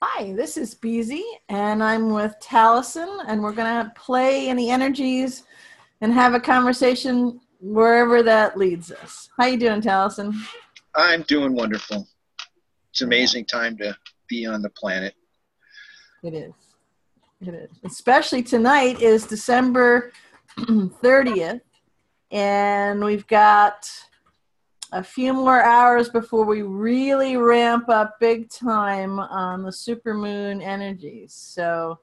Hi, this is BZ, and I'm with Tallison, and we're going to play in the energies and have a conversation wherever that leads us. How you doing, Tallison? I'm doing wonderful. It's an Yeah, amazing time to be on the planet. it is. It is. Especially tonight is December 30th, and we've got a few more hours before we really ramp up big time on the supermoon energies. So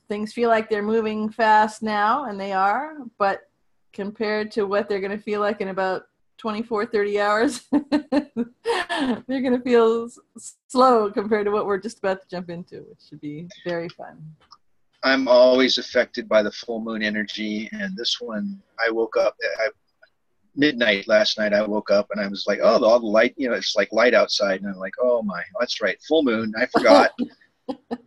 things feel like they're moving fast now, and they are, but compared to what they're going to feel like in about 24, 30 hours, they're going to feel slow compared to what we're just about to jump into, which should be very fun. I'm always affected by the full moon energy, and this one, I woke up at midnight last night. I woke up and I was like, oh, all the light, it's like light outside, and I'm like, oh my, that's right, full moon. I forgot.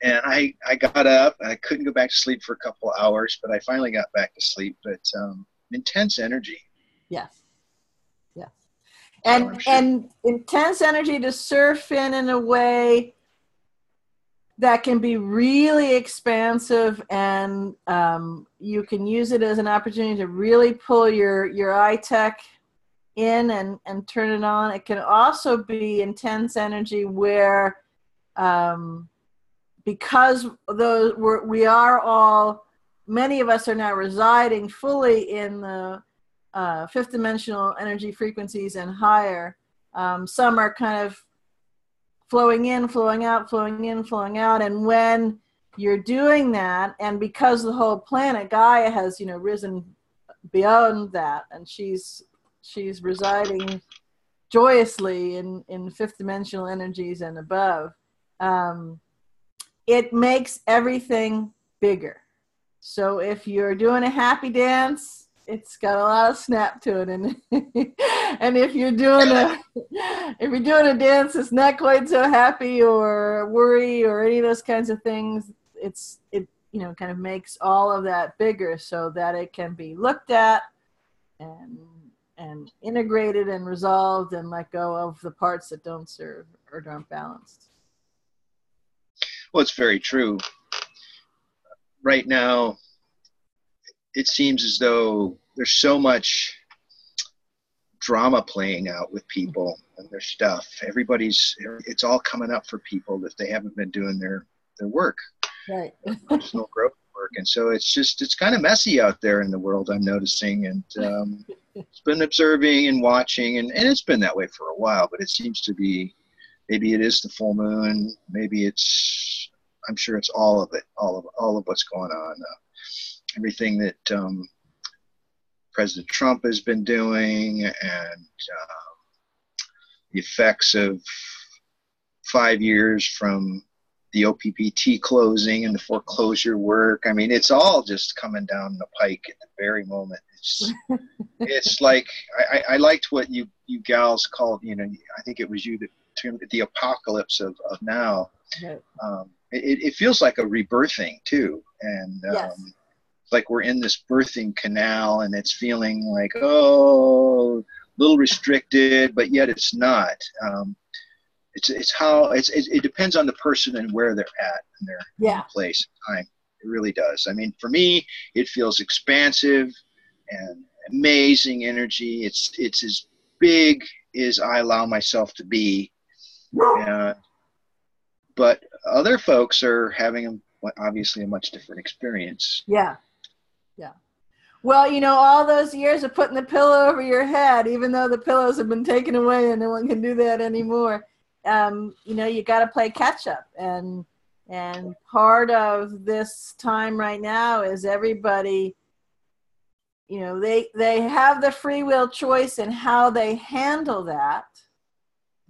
And I got up and I couldn't go back to sleep for a couple of hours, but I finally got back to sleep. But intense energy. Yes. Yes. So I'm sure. And intense energy to surf in a way that can be really expansive, and you can use it as an opportunity to really pull your eye tech in and turn it on. It can also be intense energy where because we are all, many of us are now residing fully in the fifth dimensional energy frequencies and higher. Some are kind of flowing in, flowing out, flowing in, flowing out. And when you're doing that, and because the whole planet Gaia has, risen beyond that, and she's residing joyously in fifth dimensional energies and above, it makes everything bigger. So if you're doing a happy dance, it's got a lot of snap to it, and and if you're doing a dance that's not quite so happy or worry or any of those kinds of things, it kind of makes all of that bigger so that it can be looked at and integrated and resolved and let go of the parts that don't serve or aren't balanced. Well, it's very true. Right now, it seems as though there's so much drama playing out with people and their stuff. It's all coming up for people that they haven't been doing their work, Right. their personal growth work. And so it's kind of messy out there in the world, I'm noticing. And it's been observing and watching, and it's been that way for a while, but it seems to be, maybe it is the full moon, maybe I'm sure it's all of it, all of what's going on. Everything that President Trump has been doing, and the effects of 5 years from the OPPT closing and the foreclosure work. I mean, it's all just coming down the pike at the very moment. It's like, I liked what you gals called, I think it was you that termed it the apocalypse of now. Right. It feels like a rebirthing too. And Yes. like we're in this birthing canal, and it's feeling like, oh, a little restricted, but yet it's not. It depends on the person and where they're at in their place and time. It really does. I mean, for me, it feels expansive and amazing energy. It's as big as I allow myself to be. But other folks are having obviously a much different experience. Yeah. Yeah. Well, all those years of putting the pillow over your head, even though the pillows have been taken away and no one can do that anymore, you got to play catch up. And part of this time right now is everybody, they have the free will choice in how they handle that,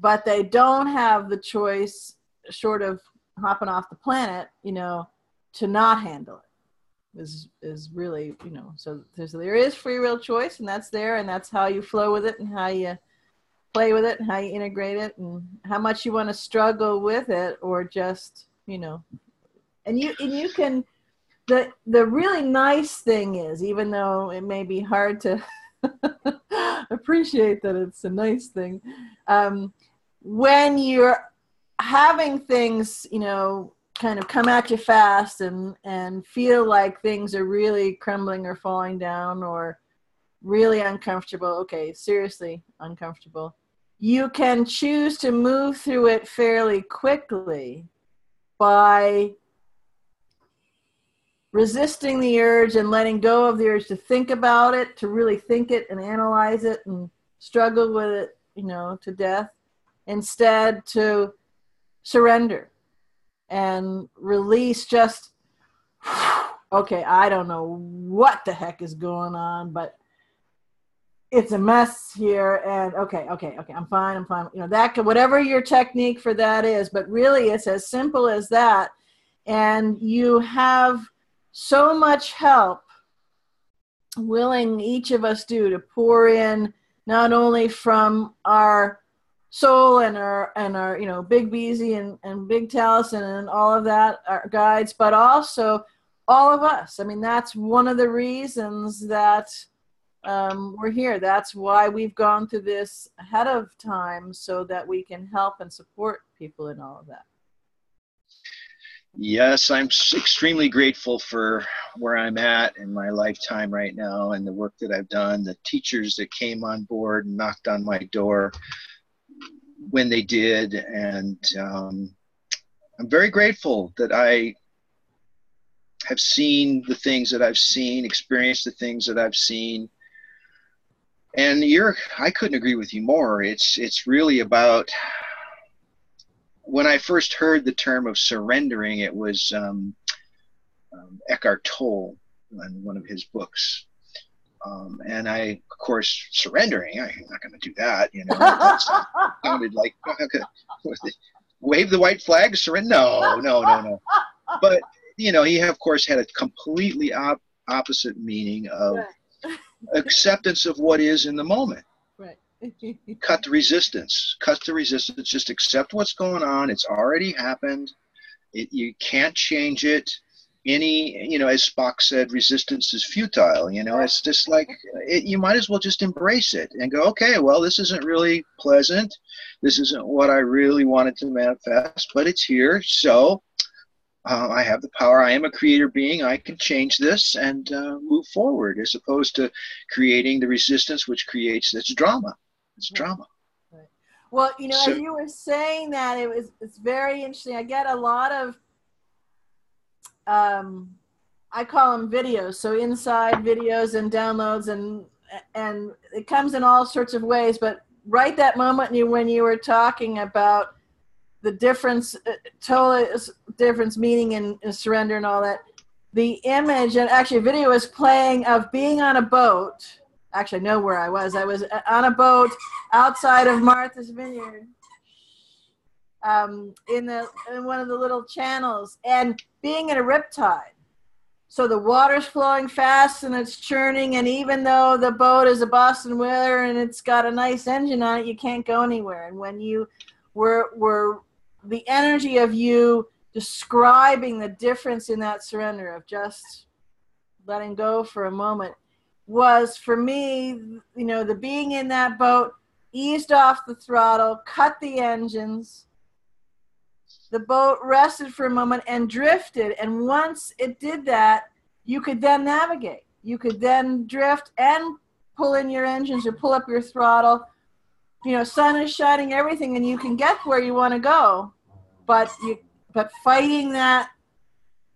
but they don't have the choice, short of hopping off the planet, to not handle it. Is really, so there is free will choice, and that's there, and that's how you flow with it and how you play with it and how you integrate it and how much you want to struggle with it, or just, and you can, the really nice thing is, even though it may be hard to appreciate that it's a nice thing, when you're having things, you know, kind of come at you fast and feel like things are really crumbling or falling down or really uncomfortable, okay, seriously uncomfortable, you can choose to move through it fairly quickly by resisting the urge and letting go of the urge to think about it, to really think it and analyze it and struggle with it, you know, to death, instead to surrender and release. Just, okay, I don't know what the heck is going on, but it's a mess here, and okay, I'm fine. You know, that could, whatever your technique for that is, but really it's as simple as that. And you have so much help willing, each of us do, to pour in, not only from our soul and our you know, Big BZ and Big Tallison and all of that, our guides, but also all of us. I mean, that's one of the reasons that we're here. That's why we've gone through this ahead of time, so that we can help and support people in all of that. Yes, I'm extremely grateful for where I'm at in my lifetime right now and the work that I've done, the teachers that came on board and knocked on my door when they did. And I'm very grateful that I have seen the things that I've seen, experienced the things that I've seen. And I couldn't agree with you more. It's really about, when I first heard the term of surrendering, it was Eckhart Tolle in one of his books. And I, of course, surrendering, I'm not going to do that, you know. That sounded like, wave the white flag, surrender? No. But, you know, he, of course, had a completely opposite meaning of acceptance of what is in the moment. Right. Cut the resistance, just accept what's going on. It's already happened. You can't change it. You know, as Spock said, resistance is futile. You know, it's just like, you might as well just embrace it and go, okay, well, this isn't really pleasant. This isn't what I really wanted to manifest, but it's here. So I have the power. I am a creator being. I can change this and move forward, as opposed to creating the resistance, which creates this drama. It's drama. Right. Well, you know, as you were saying that, it's very interesting. I get a lot of, I call them videos. So inside videos and downloads, and it comes in all sorts of ways. But right that moment when you were talking about the difference, total difference, meaning in surrender and all that, the image, and actually a video was playing of being on a boat. Actually, I know where I was. I was on a boat outside of Martha's Vineyard, in one of the little channels, and being in a riptide. So the water's flowing fast and it's churning, and even though the boat is a Boston Whaler and it's got a nice engine on it, you can't go anywhere. And when you were the energy of you describing the difference in that surrender of just letting go for a moment was, for me, you know, the being in that boat, eased off the throttle, cut the engines, the boat rested for a moment and drifted. And once it did that, you could then navigate. You could then drift and pull in your engines or pull up your throttle. You know, sun is shining, everything, and you can get where you want to go. But fighting that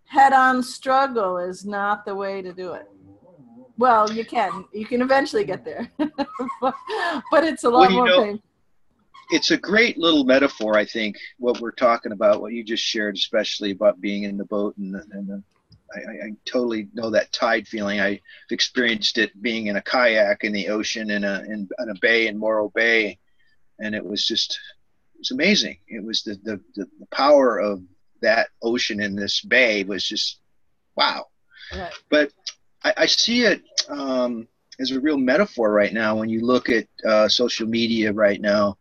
head-on struggle is not the way to do it. Well, you can eventually get there, but it's a lot more pain. It's a great little metaphor, I think, what we're talking about, what you just shared, especially about being in the boat, and I totally know that tide feeling. I've experienced it being in a kayak in the ocean in a bay in Morro Bay, and it was amazing. It was the power of that ocean in this bay was just wow. Right. But I see it as a real metaphor right now when you look at social media right now.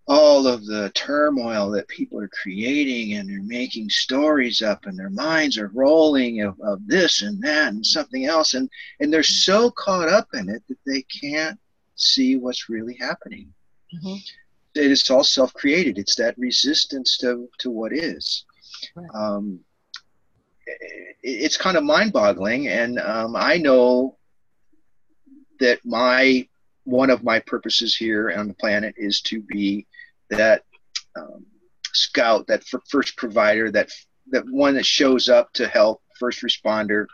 All of the turmoil that people are creating, and they're making stories up, and their minds are rolling of this and that and something else, and they're so caught up in it that they can't see what's really happening. Mm-hmm. it's all self-created. It's that resistance to what is. Right. It's kind of mind-boggling, and I know that one of my purposes here on the planet is to be that scout, that first provider, that one that shows up to help, first responder.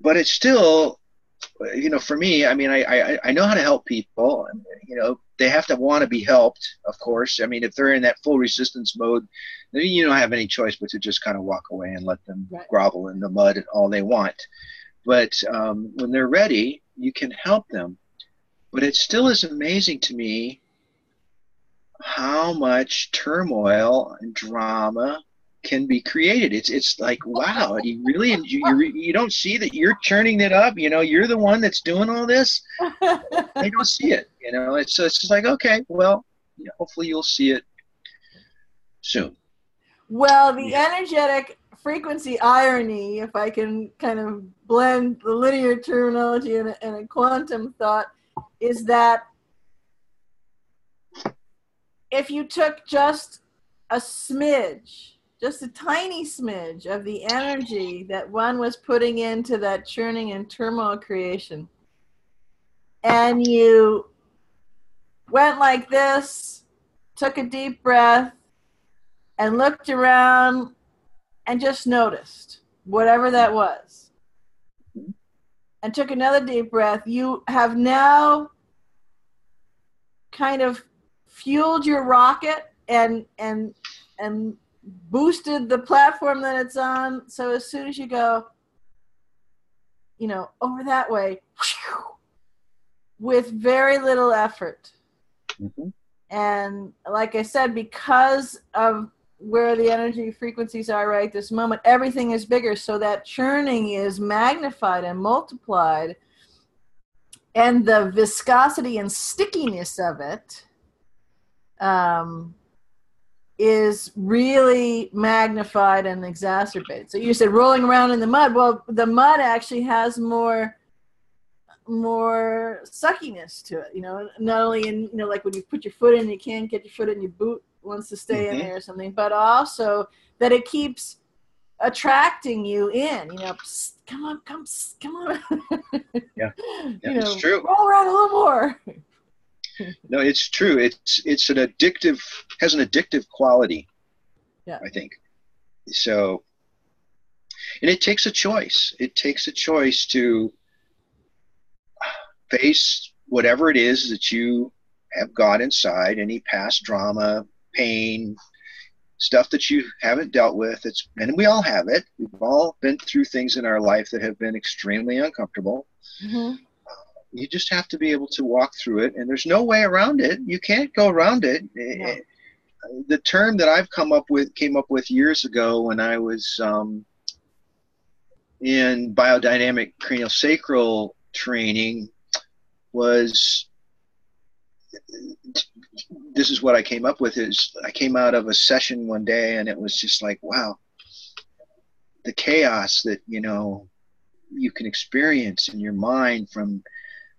But it's still, for me, I mean, I know how to help people. They have to want to be helped, of course. I mean, if they're in that full resistance mode, then you don't have any choice but to just kind of walk away and let them grovel in the mud and all they want. But when they're ready, you can help them. But it still is amazing to me how much turmoil and drama can be created. It's like, wow, you really, you don't see that you're churning it up. You're the one that's doing all this. They don't see it. It's just like, okay, well, hopefully you'll see it soon. Well, the energetic frequency irony, if I can kind of blend the linear terminology and a quantum thought, is that if you took just a smidge, just a tiny smidge of the energy that one was putting into that churning and turmoil creation, and you went like this, took a deep breath, and looked around and just noticed whatever that was, and took another deep breath, you have now kind of fueled your rocket and boosted the platform that it's on. So as soon as you go, over that way, with very little effort. Mm-hmm. And like I said, because of where the energy frequencies are right this moment, everything is bigger. So that churning is magnified and multiplied. And the viscosity and stickiness of it is really magnified and exacerbated. So you said rolling around in the mud. Well, the mud actually has more suckiness to it. Not only in, like when you put your foot in, you can't get your foot in, your boot wants to stay in there or something, but also that it keeps attracting you in, psst, come on. Yeah, it's true. Roll around a little more. No, it's true. It's an addictive, has an addictive quality. Yeah, I think. So, and it takes a choice. It takes a choice to face whatever it is that you have got inside, any past drama, pain, stuff that you haven't dealt with. And we all have it. We've all been through things in our life that have been extremely uncomfortable. Mm-hmm. You just have to be able to walk through it, and there's no way around it. You can't go around it. No. The term that I've came up with years ago when I was in biodynamic craniosacral training was, this is what I came up with, is I came out of a session one day and it was just like, wow, the chaos that, you can experience in your mind, from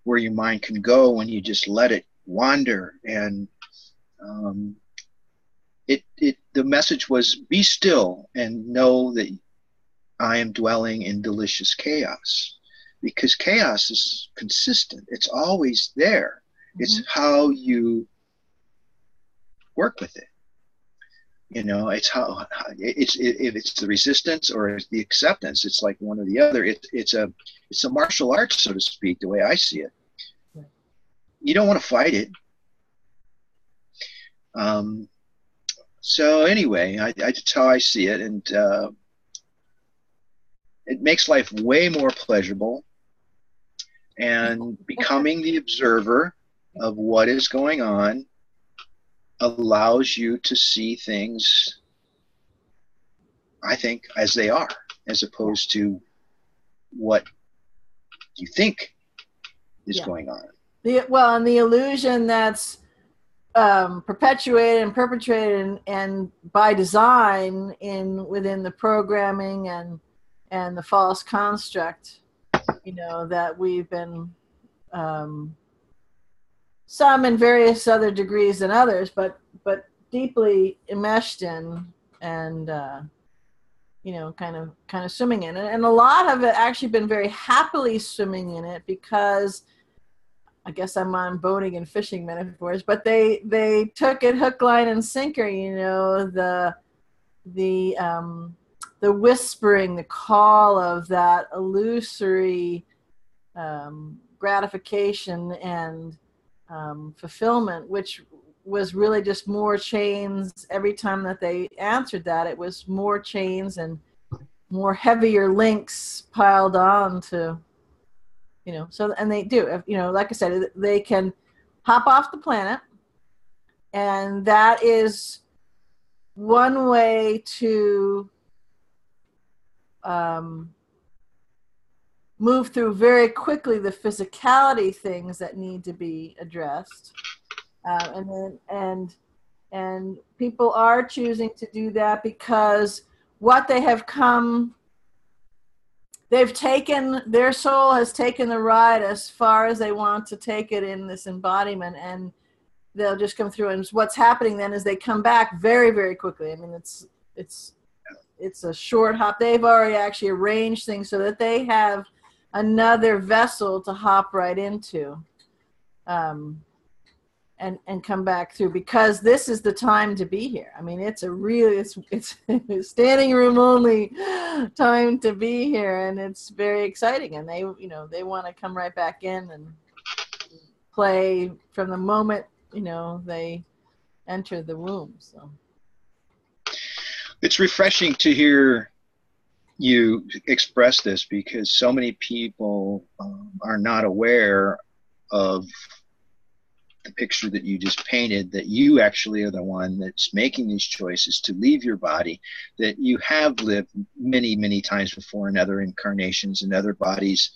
where your mind can go when you just let it wander. And the message was, be still and know that I am dwelling in delicious chaos, because chaos is consistent. It's always there. Mm-hmm. It's how you work with it. It's how if it's the resistance or it's the acceptance. It's like one or the other. It's a martial arts, so to speak, the way I see it. You don't want to fight it. So anyway, that's how I see it, and it makes life way more pleasurable. And becoming the observer of what is going on allows you to see things, I think, as they are, as opposed to what you think is going on. And the illusion that's perpetuated and perpetrated and by design within the programming and the false construct, that we've been some in various other degrees than others, but deeply enmeshed in, and you know, kind of swimming in it. And a lot of it actually been very happily swimming in it, because I guess I'm on boating and fishing metaphors, but they took it hook, line, and sinker. You know, the whispering, the call of that illusory gratification and fulfillment, which was really just more chains. Every time that they answered that, it was more chains and more heavier links piled on to, you know. So, and they do, you know, like I said, they can hop off the planet, and that is one way to move through very quickly the physicality things that need to be addressed. And people are choosing to do that because what they have come, they've taken, their soul has taken the ride as far as they want to take it in this embodiment, and they'll just come through. And what's happening then is they come back very, very quickly. I mean, it's a short hop. They've already actually arranged things so that they have another vessel to hop right into. And come back through, because this is the time to be here. I mean, it's standing room only time to be here, and it's very exciting. And they, you know, they want to come right back in and play from the moment, you know, they enter the womb. So it's refreshing to hear you express this, because so many people are not aware of the picture that you just painted, that you actually are the one that's making these choices to leave your body, that you have lived many, many times before in other incarnations, in other bodies,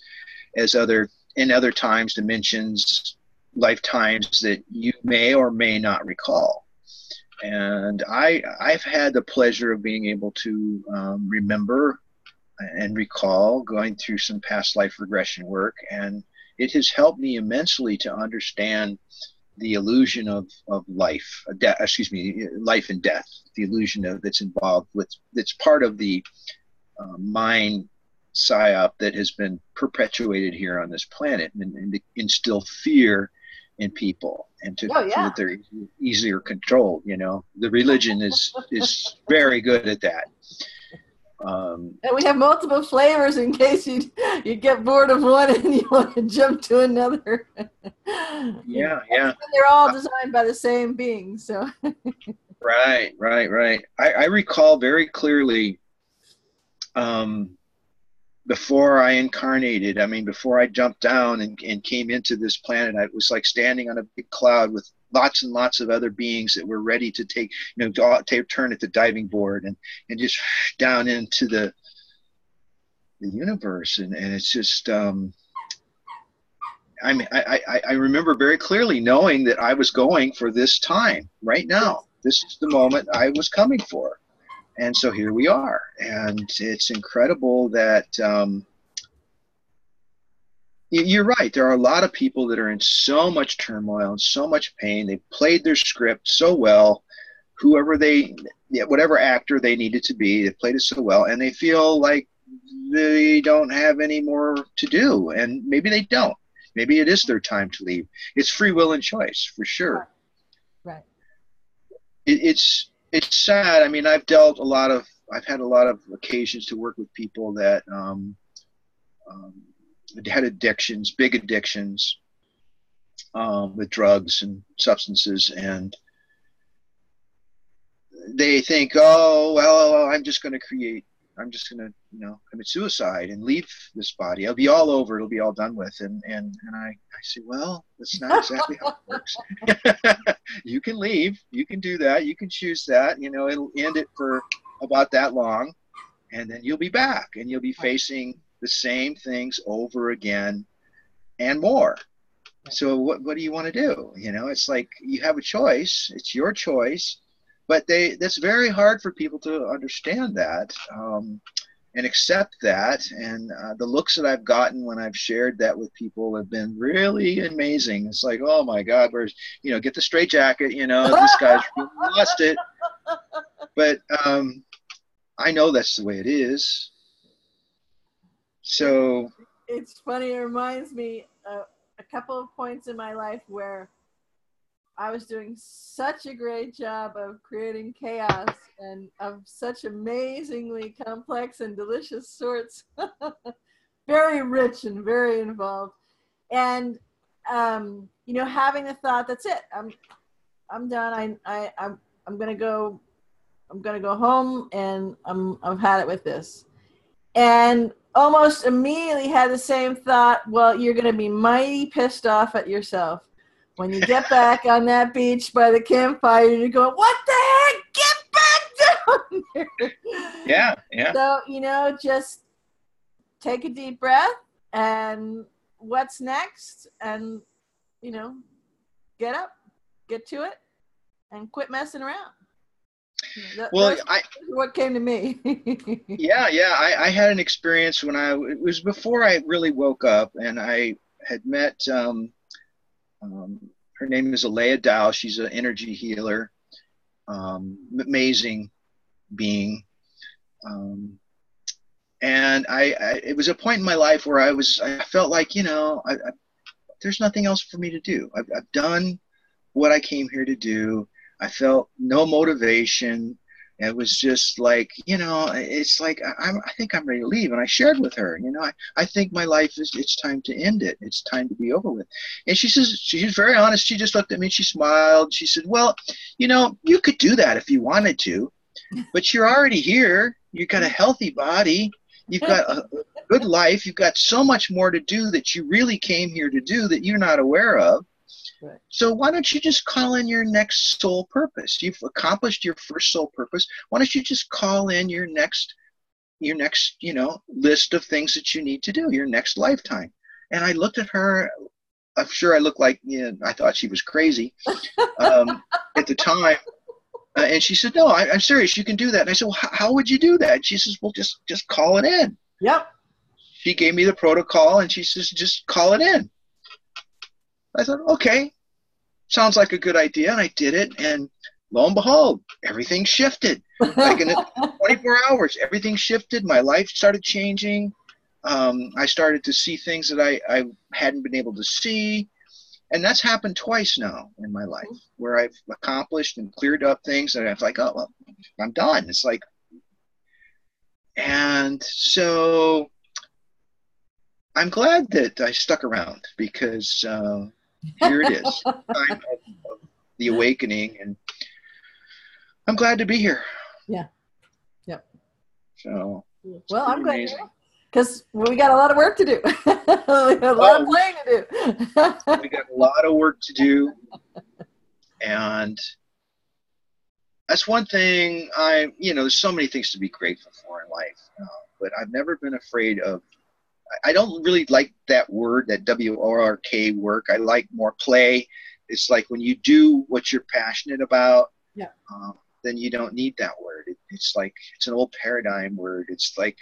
in other times, dimensions, lifetimes that you may or may not recall. And I've had the pleasure of being able to remember and recall going through some past life regression work, and it has helped me immensely to understand the illusion of life, life and death, the illusion of that's involved with, that's part of the mind psyop that has been perpetuated here on this planet, and to instill fear in people, and so that they're easier controlled. You know, the religion is very good at that. And we have multiple flavors in case you get bored of one and you want to jump to another. Yeah. They're all designed by the same being. So. Right. I recall very clearly before I incarnated, I mean, before I jumped down and came into this planet, I was like standing on a big cloud with lots and lots of other beings that were ready to take, you know, turn at the diving board and just down into the universe. And it's just, I mean, I remember very clearly knowing that I was going for this time right now. This is the moment I was coming for. And so here we are. And it's incredible that, you're right. There are a lot of people that are in so much turmoil and so much pain. They played their script so well. Whatever actor they needed to be, they played it so well, and they feel like they don't have any more to do. And maybe they don't. Maybe it is their time to leave. It's free will and choice, for sure. Right. It's sad. I mean, I've had a lot of occasions to work with people that had addictions, big addictions, with drugs and substances, and they think, oh, well, I'm just going to commit suicide and leave this body. I'll be all over. It'll be all done with. And I say, well, that's not exactly how it works. You can leave. You can do that. You can choose that. You know, it'll end it for about that long, and then you'll be back, and you'll be facing the same things over again and more. So what do you want to do? You know, it's like you have a choice. It's your choice. But that's very hard for people to understand that. and accept that. And the looks that I've gotten when I've shared that with people have been really amazing. It's like, oh my God, where's, get the straight jacket, this guy's really lost it. But I know that's the way it is. So it's funny. It reminds me of a couple of points in my life where I was doing such a great job of creating chaos and of such amazingly complex and delicious sorts. Very rich and very involved. And, having the thought, that's it. I'm done. I'm going to go home, and I've had it with this. And almost immediately had the same thought, well, you're going to be mighty pissed off at yourself when you get back on that beach by the campfire and you go, what the heck? Get back down there. Yeah. So, just take a deep breath, and what's next? And, get up, get to it, and quit messing around. That's what came to me. Yeah. I had an experience when it was before I really woke up, and I had met, her name is Alea Dow. She's an energy healer, amazing being. And it was a point in my life where I felt like, there's nothing else for me to do. I've done what I came here to do. I felt no motivation. It was just like, it's like, I think I'm ready to leave. And I shared with her, I think my life it's time to end it. It's time to be over with. And she says, she's very honest. She just looked at me and she smiled. She said, well, you could do that if you wanted to, but you're already here. You've got a healthy body. You've got a good life. You've got so much more to do that you really came here to do that you're not aware of. Right. So why don't you just call in your next soul purpose? You've accomplished your first soul purpose. Why don't you just call in your next, list of things that you need to do, your next lifetime? And I looked at her. I'm sure I looked like, I thought she was crazy at the time. And she said, no, I'm serious. You can do that. And I said, well, how would you do that? She says, well, just call it in. Yep. She gave me the protocol, and she says, just call it in. I thought, okay, sounds like a good idea. And I did it. And lo and behold, everything shifted. Like in 24 hours, everything shifted. My life started changing. I started to see things that I hadn't been able to see. And that's happened twice now in my life, where I've accomplished and cleared up things that I'm like, oh, well, I'm done. It's like, and so I'm glad that I stuck around, because here it is, time of the awakening, and I'm glad to be here. Yeah. Yep. So, well, I'm glad, because we got a lot of work to do. We got a lot of playing to do. We got a lot of work to do, and that's one thing there's so many things to be grateful for in life, but I've never been afraid of. I don't really like that word, that W-O-R-K work. I like more play. It's like when you do what you're passionate about, then you don't need that word. It's like, it's an old paradigm word. It's like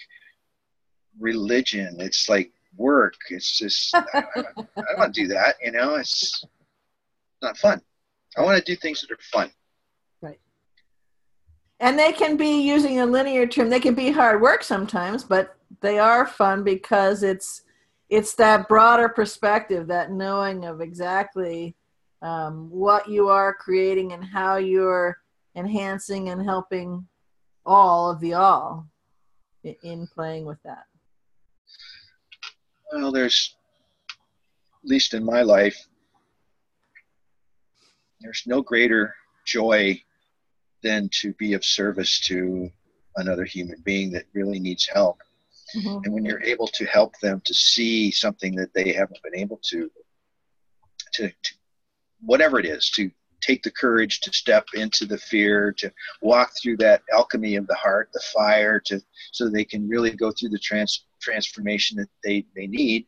religion. It's like work. It's just, I don't want to do that. It's not fun. I want to do things that are fun. Right. And they can be, using a linear term, they can be hard work sometimes, but they are fun because it's that broader perspective, that knowing of exactly what you are creating and how you're enhancing and helping all of the all in playing with that. Well, there's, at least in my life, there's no greater joy than to be of service to another human being that really needs help. Mm-hmm. And when you're able to help them to see something that they haven't been able to whatever it is, to take the courage to step into the fear, to walk through that alchemy of the heart, the fire, so they can really go through the transformation that they need,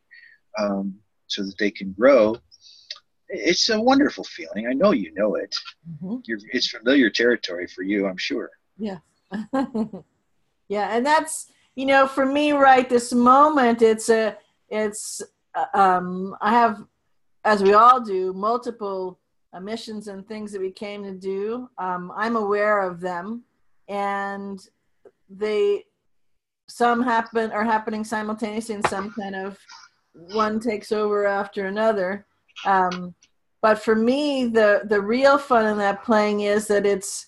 so that they can grow. It's a wonderful feeling. I know you know it. Mm-hmm. It's familiar territory for you, I'm sure. Yeah. Yeah, and that's For me right this moment, I have, as we all do, multiple missions and things that we came to do. I'm aware of them, and some are happening simultaneously, and some kind of one takes over after another. But for me, the real fun in that playing is that it's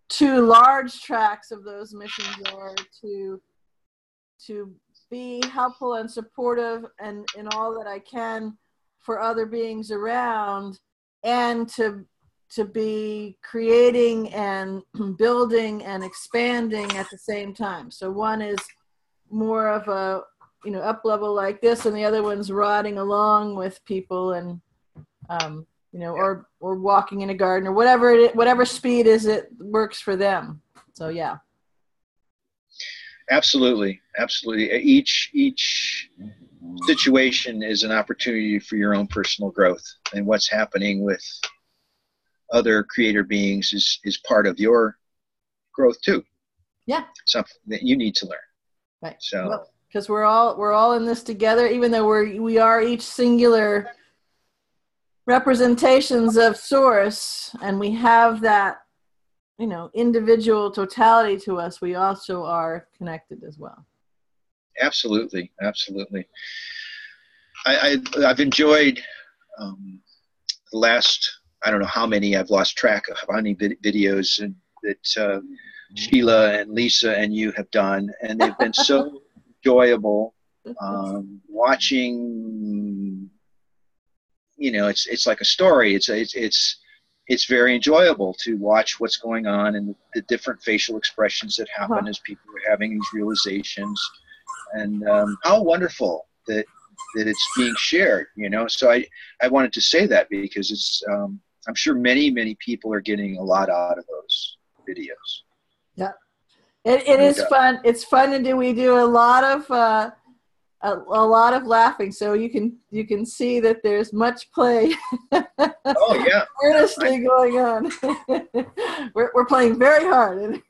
2 large tracks of those missions are to be helpful and supportive and in all that I can for other beings around, and to be creating and building and expanding at the same time. So one is more of a up level like this, and the other one's riding along with people and or walking in a garden or whatever speed is it works for them. So yeah. Absolutely. Each situation is an opportunity for your own personal growth, and what's happening with other creator beings is part of your growth too. Yeah. Something that you need to learn. Right. So because we're all in this together, even though we are each singular representations of source, and we have that individual totality to us, we also are connected as well. Absolutely. I've enjoyed the last, I don't know how many, I've lost track of how many videos that Sheila and Lisa and you have done, and they've been so enjoyable. Watching, it's like a story. It's very enjoyable to watch what's going on and the different facial expressions that happen as people are having these realizations, and how wonderful that it's being shared. So I wanted to say that because it's I'm sure many people are getting a lot out of those videos. Yeah, it is fun. It's fun to do. We do a lot of laughing, so you can see that there's much play. Oh yeah, earnestly going on. we're playing very hard.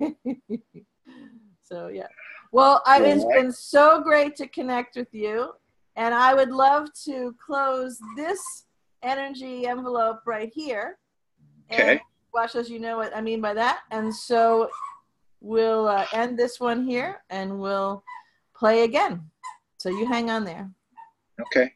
So yeah. Well, it's been so great to connect with you, and I would love to close this energy envelope right here. Okay. And Wash, as you know what I mean by that, and so we'll end this one here, and we'll play again. So you hang on there. Okay.